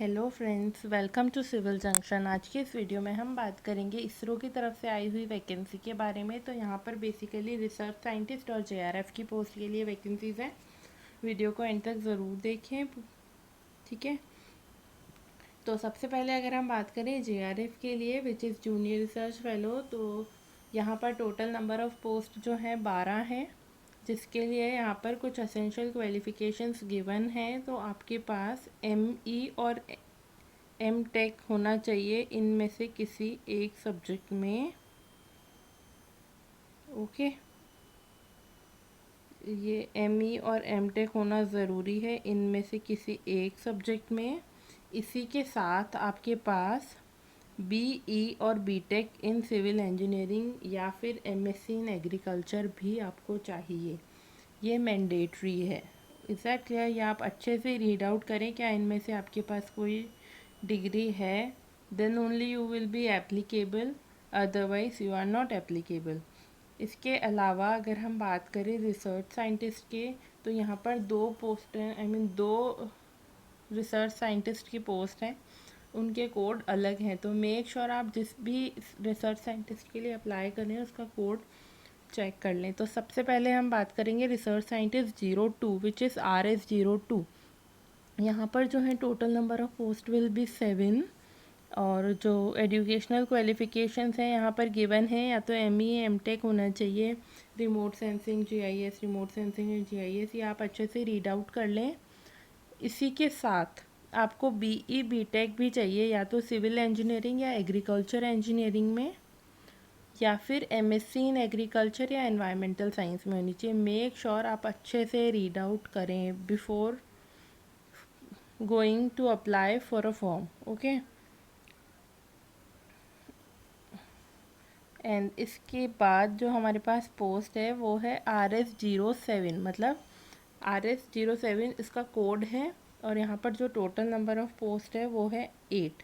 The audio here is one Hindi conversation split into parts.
Hello friends, welcome to civil junction. आज के इस वीडियो में हम बात करेंगे इसरो की तरफ से आई हुई वैकेंसी के बारे में। तो यहाँ पर बेसिकली रिसर्च साइंटिस्ट और जेआरएफ की पोस्ट के लिए वैकेंसीज़ हैं। वीडियो को एंड तक ज़रूर देखें, ठीक है। तो सबसे पहले अगर हम बात करें जेआरएफ के लिए, which is junior research fellow, तो यहाँ पर टोटल नंबर ऑफ़ पोस्ट जो है 12 है, जिसके लिए यहाँ पर कुछ असेंशियल क्वालिफ़िकेशंस गिवन हैं। तो आपके पास एमई और एम टेक होना चाहिए इनमें से किसी एक सब्जेक्ट में, ओके। ये एमई और एम टेक होना ज़रूरी है इनमें से किसी एक सब्जेक्ट में। इसी के साथ आपके पास बीई और बीटेक इन सिविल इंजीनियरिंग या फिर एमएससी इन एग्रीकल्चर भी आपको चाहिए। ये मैंडेटरी है। Is that clear? या आप अच्छे से रीड आउट करें क्या इनमें से आपके पास कोई डिग्री है, then only you will be applicable, otherwise you are not applicable. इसके अलावा अगर हम बात करें रिसर्च साइंटिस्ट के, तो यहाँ पर 2 पोस्ट हैं, आई मीन 2 रिसर्च साइंटिस्ट की पोस्ट हैं, उनके कोड अलग हैं। तो मेक श्योर आप जिस भी रिसर्च साइंटिस्ट के लिए अप्लाई कर रहे हैं उसका कोड चेक कर लें। तो सबसे पहले हम बात करेंगे research scientist 02 which is RS02। यहाँ पर जो है total number of post will be 7, और जो एजुकेशनल क्वालिफ़िकेशंस हैं यहाँ पर गिवन है, या तो एमई एम टेक होना चाहिए, remote sensing GIS, remote sensing and GIS, ये आप अच्छे से रीड आउट कर लें। इसी के साथ आपको बीई बीटेक भी चाहिए, या तो सिविल इंजीनियरिंग या एग्रीकल्चर इंजीनियरिंग में, या फिर एमएससी इन एग्रीकल्चर या एनवायरमेंटल साइंस में होनी चाहिए। मेक श्योर आप अच्छे से रीड आउट करें before going to apply for a form, okay. And इसके बाद जो हमारे पास पोस्ट है वो है RS07, मतलब RS07 इसका कोड है, और यहाँ पर जो टोटल नंबर ऑफ़ पोस्ट है वो है 8।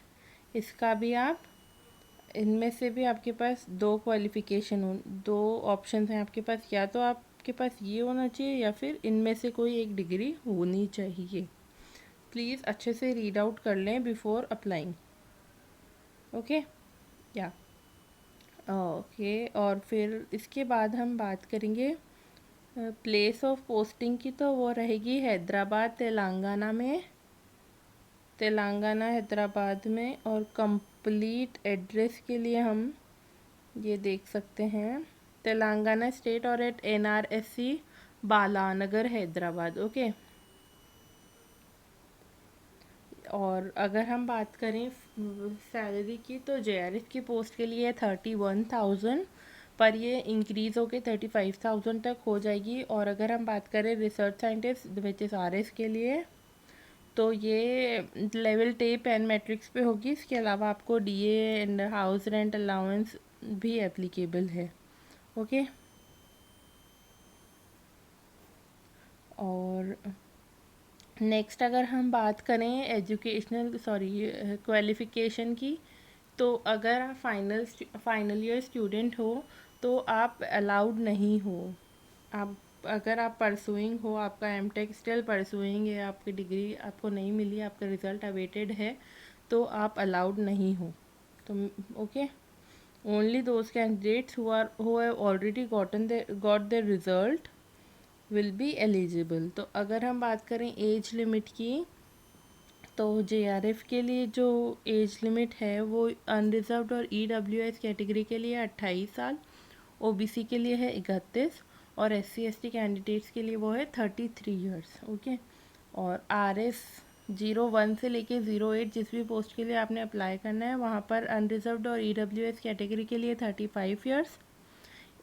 इसका भी आप, इनमें से भी आपके पास 2 क्वालिफ़िकेशन हो, 2 ऑप्शन हैं आपके पास, या तो आपके पास ये होना चाहिए या फिर इनमें से कोई एक डिग्री होनी चाहिए। प्लीज़ अच्छे से रीड आउट कर लें बिफोर अप्लाइंग, ओके या ओके। और फिर इसके बाद हम बात करेंगे प्लेस ऑफ पोस्टिंग की, तो वो रहेगी हैदराबाद तेलंगाना में, तेलंगाना हैदराबाद में। और कंप्लीट एड्रेस के लिए हम ये देख सकते हैं, तेलंगाना स्टेट और at NRSC Balanagar Hyderabad, okay. और अगर हम बात करें सैलरी की, तो जेआरएफ की पोस्ट के लिए 31,000, पर ये इंक्रीज़ होकर 35,000 तक हो जाएगी। और अगर हम बात करें research scientist which is RS के लिए, तो ये लेवल टेप एंड मैट्रिक्स पे होगी। इसके अलावा आपको DA and house rent allowance भी एप्लीकेबल है, ओके। और नेक्स्ट अगर हम बात करें क्वालिफ़िकेशन की, तो अगर आप फाइनल ईयर स्टूडेंट हो तो आप अलाउड नहीं हो। आप, अगर आप परसुइंग हो, आपका एमटेक स्टिल परसुइंग है, आपकी डिग्री आपको नहीं मिली, आपका रिज़ल्ट अवेटेड है, तो आप अलाउड नहीं हो। तो okay, only those candidates who have already got their result will be eligible. तो अगर हम बात करें एज लिमिट की, तो जेआरएफ के लिए जो एज लिमिट है वो अनरिजर्व्ड और EWS कैटेगरी के लिए 28 साल, ओबीसी के लिए है 31, और SC/ST कैंडिडेट्स के लिए वो है 33 ईयर्स, ओके। और RS01 से लेके 08 जिस भी पोस्ट के लिए आपने अप्लाई करना है, वहाँ पर अनरिजर्व्ड और EWS कैटेगरी के लिए 35 ईयर्स,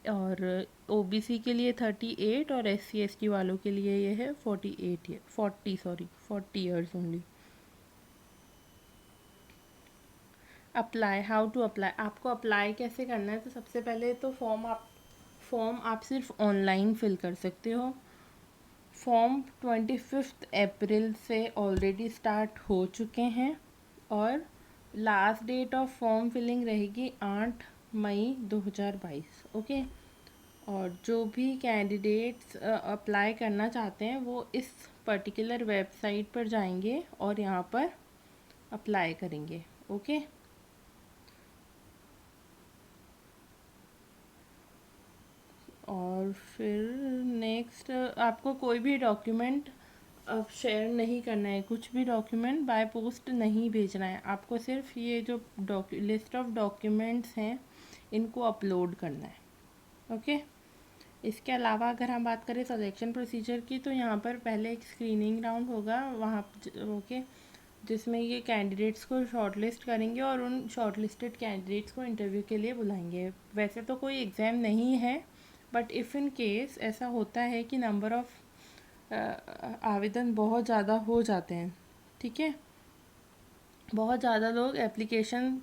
और ओबीसी के लिए 38, और SC/ST वालों के लिए ये है 40 years only. Apply, how to apply, आपको अप्लाई कैसे करना है? तो सबसे पहले तो फॉर्म आप सिर्फ ऑनलाइन फिल कर सकते हो। फॉर्म 25 अप्रैल से ऑलरेडी स्टार्ट हो चुके हैं, और last date of form filling रहेगी 8 मई 2022, ओके। और जो भी कैंडिडेट्स अप्लाई करना चाहते हैं वो इस पर्टिकुलर वेबसाइट पर जाएंगे, और यहाँ पर अप्लाई करेंगे। ओके, और फिर नेक्स्ट आपको कोई भी डॉक्यूमेंट अब शेयर नहीं करना है, कुछ भी डॉक्यूमेंट बाय पोस्ट नहीं भेजना है आपको, सिर्फ ये जो लिस्ट ऑफ डॉक्यूमेंट्स हैं इनको अपलोड करना है। ओके, इसके अलावा अगर हम बात करें सिलेक्शन प्रोसीजर की, तो यहाँ पर पहले एक स्क्रीनिंग राउंड होगा वहाँ ओके, जिसमें ये कैंडिडेट्स को शॉर्टलिस्ट करेंगे और उन शॉर्टलिस्टेड कैंडिडेट्स को इंटरव्यू के लिए बुलाएंगे। वैसे तो कोई एग्ज़ाम नहीं है, बट इफ़ इन केस ऐसा होता है कि नंबर ऑफ़ आवेदन बहुत ज़्यादा हो जाते हैं, ठीक है, बहुत ज़्यादा लोग एप्लीकेशन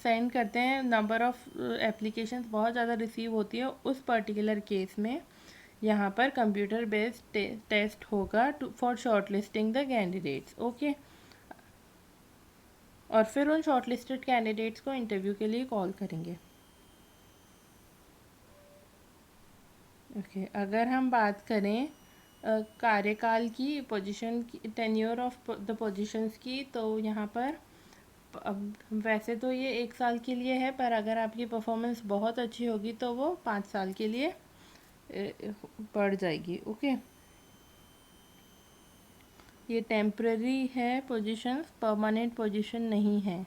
सेंड करते हैं, नंबर ऑफ़ एप्लीकेशन बहुत ज़्यादा रिसीव होती है, उस पर्टिकुलर केस में यहाँ पर कंप्यूटर बेस्ड टेस्ट होगा for short listing the candidates. Okay, और फिर उन शॉर्टलिस्टेड कैंडिडेट्स को इंटरव्यू के लिए कॉल करेंगे। ओके, अगर हम बात करें कार्यकाल की, पोजीशन की, टेन्योर ऑफ द पोजीशंस की, तो यहाँ पर अब वैसे तो ये 1 साल के लिए है, पर अगर आपकी परफॉर्मेंस बहुत अच्छी होगी तो वो 5 साल के लिए बढ़ जाएगी। ओके, ये टेम्पररी है पोजीशंस, परमानेंट पोजीशन नहीं है।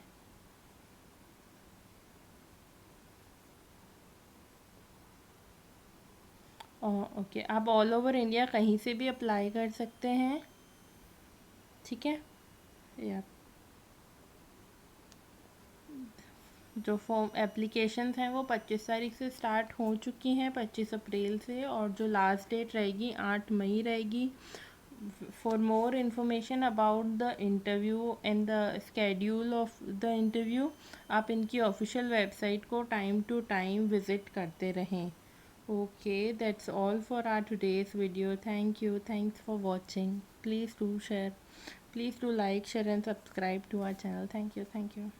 ओके, आप ऑल ओवर इंडिया कहीं से भी अप्लाई कर सकते हैं, ठीक है। या जो फॉर्म एप्लीकेशंस हैं वो 25 तारीख से स्टार्ट हो चुकी हैं, 25 अप्रैल से, और जो लास्ट डेट रहेगी 8 मई रहेगी। For more information about the interview and the schedule of the interview, आप इनकी ऑफिशियल वेबसाइट को टाइम टू टाइम विज़िट करते रहें। Okay, that's all for our today's video. Thank you. Thanks for watching. Please do share. Please do like, share and subscribe to our channel. Thank you. Thank you.